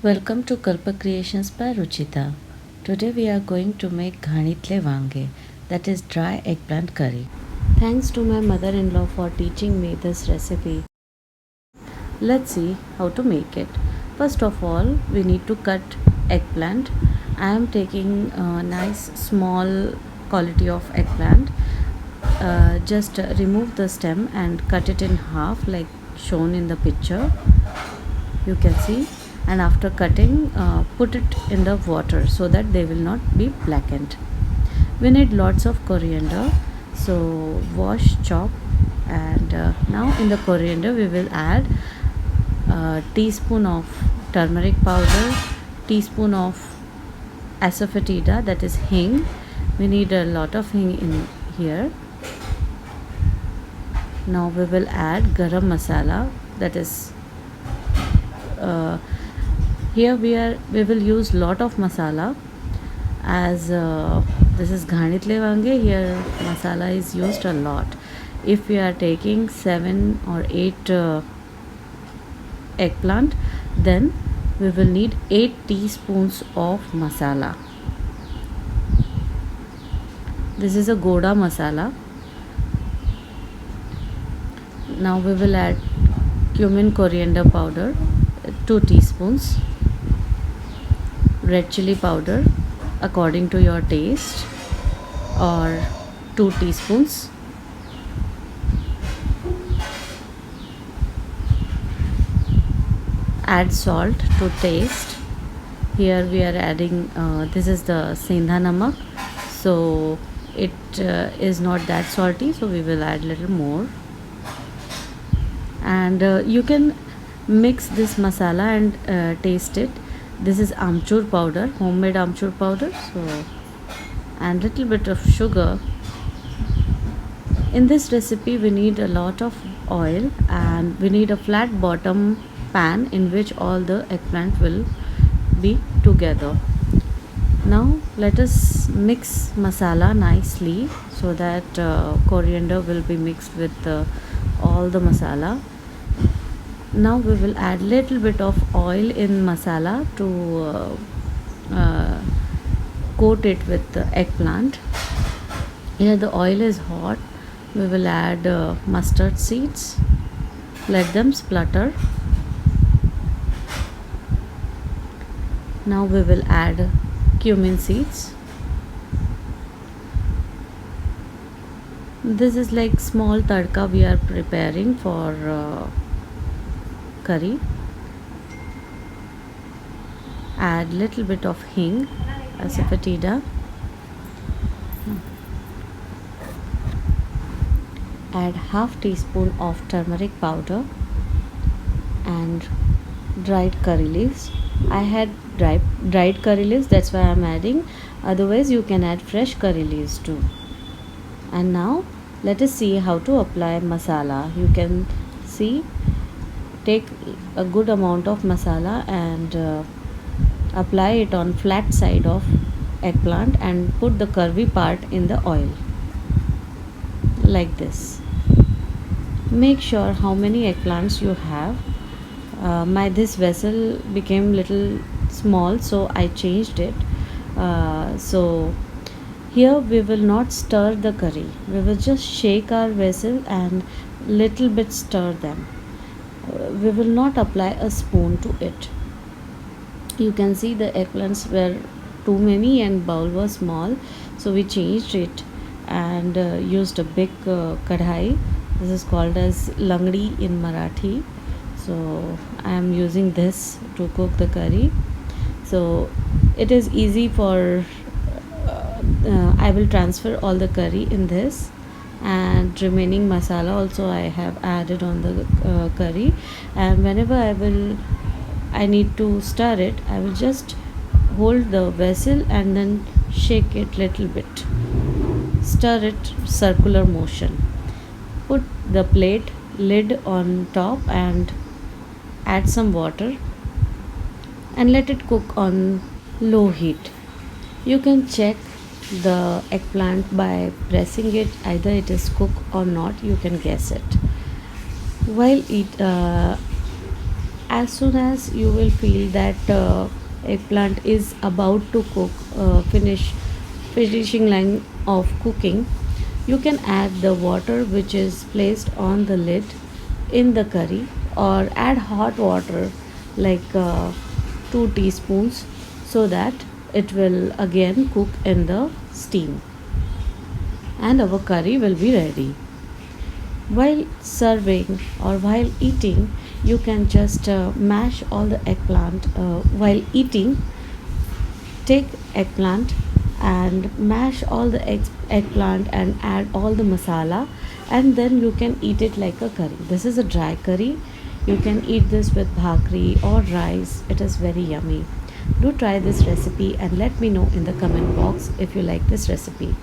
Welcome to Kalpa Creations by Ruchita. Today we are going to make ghanitle vange, that is dry eggplant curry. Thanks to my mother-in-law for teaching me this recipe. Let's see how to make it. First of all, we need to cut eggplant. I am taking a nice small quality of eggplant. Just remove the stem and cut it in half like shown in the picture. You can see, and after cutting put it in the water so that they will not be blackened. We need lots of coriander, so wash, chop, and now in the coriander we will add a teaspoon of turmeric powder, teaspoon of asafoetida, that is hing. We need a lot of hing in here. Now we will add garam masala, that is uh, here we will use lot of masala, as this is ghanitle vange. Here masala is used a lot. If we are taking 7 or 8 eggplant, then we will need 8 teaspoons of masala. This is a goda masala. Now we will add cumin coriander powder, 2 teaspoons, red chilli powder according to your taste, or 2 teaspoons, add salt to taste. Here we are adding this is the sendha namak, so it is not that salty, so we will add little more. And you can mix this masala and taste it. This is amchur powder, homemade amchur powder, so and little bit of sugar. In this recipe we need a lot of oil, and we need a flat bottom pan in which all the eggplant will be together. Now let us mix masala nicely so that coriander will be mixed with all the masala. Now we will add little bit of oil in masala to coat it with the eggplant. Here the oil is hot. We will add mustard seeds. Let them splutter. Now we will add cumin seeds. This is like small tadka we are preparing for curry. Add little bit of hing, asafoetida. Add half teaspoon of turmeric powder and dried curry leaves. I had dried curry leaves, that's why I am adding. Otherwise you can add fresh curry leaves too. And now let us see how to apply masala. You can see, take a good amount of masala and apply it on flat side of eggplant and put the curvy part in the oil like this. Make sure how many eggplants you have. My this vessel became little small, so I changed it. So here we will not stir the curry. We will just shake our vessel and little bit stir them. We will not apply a spoon to it. You can see the eggplants were too many and bowl was small, so we changed it and used a big kadhai. This is called as langdi in Marathi. So I am using this to cook the curry. So it is easy for I will transfer all the curry in this, and remaining masala also I have added on the curry. And whenever I need to stir it, I will just hold the vessel and then shake it little bit, stir it circular motion. Put the plate lid on top and add some water and let it cook on low heat. You can check the eggplant by pressing it, either it is cooked or not, you can guess it. While as soon as you will feel that eggplant is about to cook, finishing line of cooking, you can add the water which is placed on the lid in the curry, or add hot water like 2 teaspoons, so that it will again cook in the steam, and our curry will be ready. While serving or while eating, you can just mash all the eggplant. While eating, take eggplant and mash all the eggplant and add all the masala, and then you can eat it like a curry. This is a dry curry. You can eat this with bhakri or rice. It is very yummy. Do try this recipe and let me know in the comment box if you like this recipe.